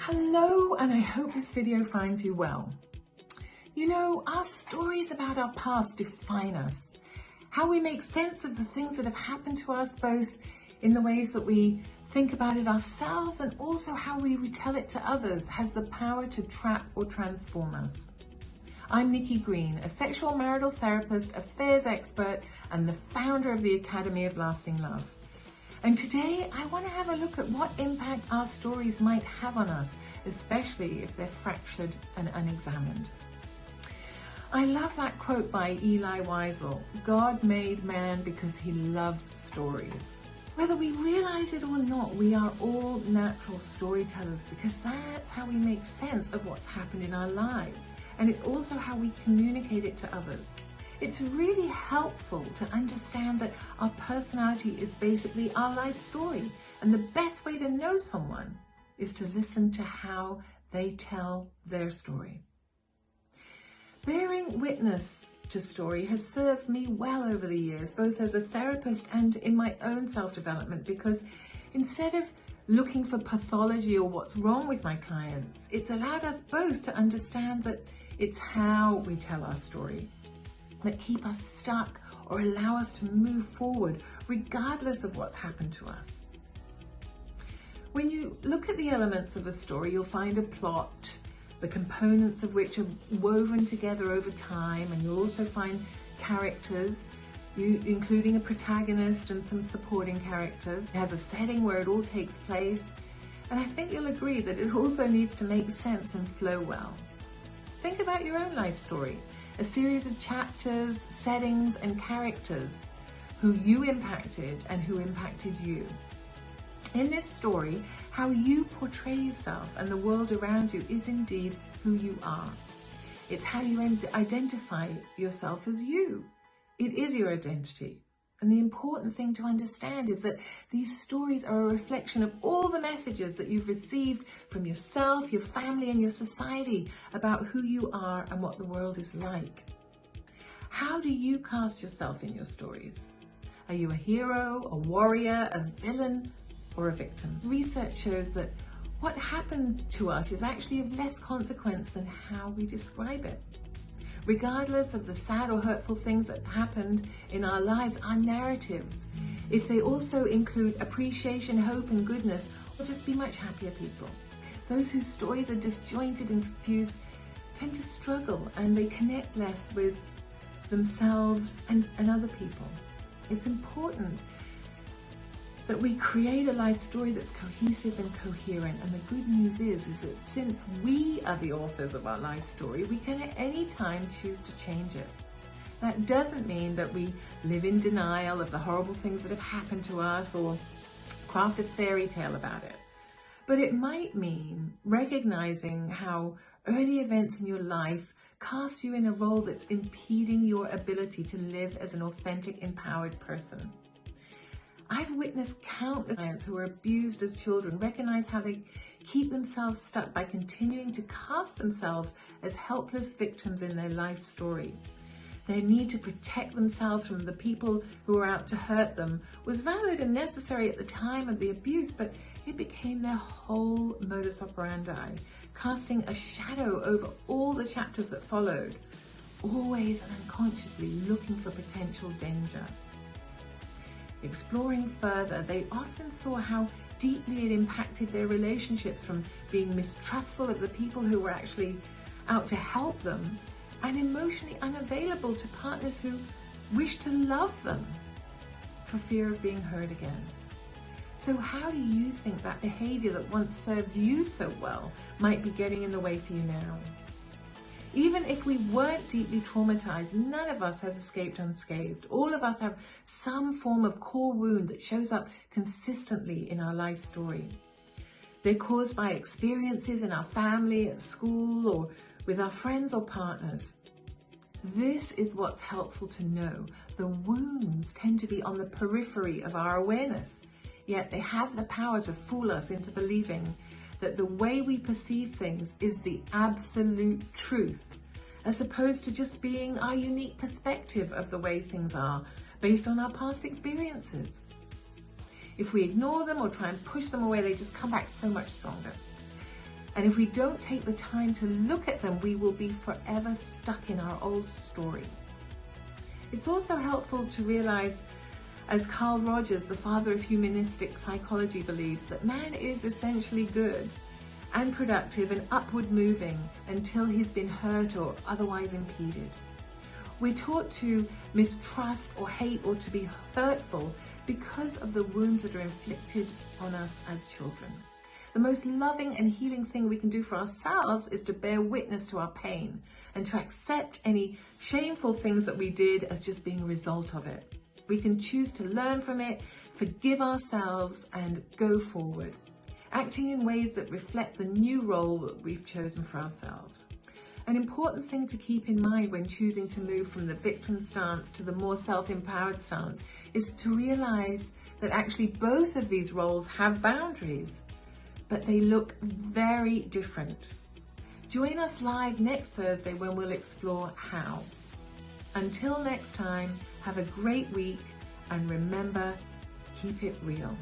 Hello, and I hope this video finds you well. You know, our stories about our past define us. How we make sense of the things that have happened to us, both in the ways that we think about it ourselves and also how we retell it to others, has the power to trap or transform us. I'm Nikki Green, a sexual marital therapist, affairs expert, and the founder of the Academy of Lasting Love. And today I want to have a look at what impact our stories might have on us, especially if they're fractured and unexamined. I love that quote by Eli Wiesel, God made man because he loves stories. Whether we realize it or not, we are all natural storytellers because that's how we make sense of what's happened in our lives. And it's also how we communicate it to others. It's really helpful to understand that our personality is basically our life story. And the best way to know someone is to listen to how they tell their story. Bearing witness to story has served me well over the years, both as a therapist and in my own self-development, because instead of looking for pathology or what's wrong with my clients, it's allowed us both to understand that it's how we tell our story that keep us stuck or allow us to move forward regardless of what's happened to us. When you look at the elements of a story, you'll find a plot, the components of which are woven together over time, and you'll also find characters, including a protagonist and some supporting characters. It has a setting where it all takes place, and I think you'll agree that it also needs to make sense and flow well. Think about your own life story. A series of chapters, settings, and characters who you impacted and who impacted you. In this story, how you portray yourself and the world around you is indeed who you are. It's how you identify yourself as you. It is your identity. And the important thing to understand is that these stories are a reflection of all the messages that you've received from yourself, your family, and your society about who you are and what the world is like. How do you cast yourself in your stories? Are you a hero, a warrior, a villain, or a victim? Research shows that what happened to us is actually of less consequence than how we describe it. Regardless of the sad or hurtful things that happened in our lives, our narratives, if they also include appreciation, hope, and goodness, we'll just be much happier people. Those whose stories are disjointed and confused tend to struggle, and they connect less with themselves and other people. It's important that we create a life story that's cohesive and coherent. And the good news is that since we are the authors of our life story, we can at any time choose to change it. That doesn't mean that we live in denial of the horrible things that have happened to us or craft a fairy tale about it. But it might mean recognizing how early events in your life cast you in a role that's impeding your ability to live as an authentic, empowered person. I've witnessed countless clients who were abused as children recognize how they keep themselves stuck by continuing to cast themselves as helpless victims in their life story. Their need to protect themselves from the people who were out to hurt them was valid and necessary at the time of the abuse, but it became their whole modus operandi, casting a shadow over all the chapters that followed, always and unconsciously looking for potential danger. Exploring further, they often saw how deeply it impacted their relationships, from being mistrustful of the people who were actually out to help them and emotionally unavailable to partners who wished to love them for fear of being hurt again. So how do you think that behavior that once served you so well might be getting in the way for you now? Even if we weren't deeply traumatized, none of us has escaped unscathed. All of us have some form of core wound that shows up consistently in our life story. They're caused by experiences in our family, at school, or with our friends or partners. This is what's helpful to know. The wounds tend to be on the periphery of our awareness, yet they have the power to fool us into believing that the way we perceive things is the absolute truth, as opposed to just being our unique perspective of the way things are based on our past experiences. If we ignore them or try and push them away, they just come back so much stronger. And if we don't take the time to look at them, we will be forever stuck in our old story. It's also helpful to realize, as Carl Rogers, the father of humanistic psychology, believes, that man is essentially good and productive and upward moving until he's been hurt or otherwise impeded. We're taught to mistrust or hate or to be hurtful because of the wounds that are inflicted on us as children. The most loving and healing thing we can do for ourselves is to bear witness to our pain and to accept any shameful things that we did as just being a result of it. We can choose to learn from it, forgive ourselves, and go forward, acting in ways that reflect the new role that we've chosen for ourselves. An important thing to keep in mind when choosing to move from the victim stance to the more self-empowered stance is to realize that actually both of these roles have boundaries, but they look very different. Join us live next Thursday when we'll explore how. Until next time, have a great week, and remember, keep it real.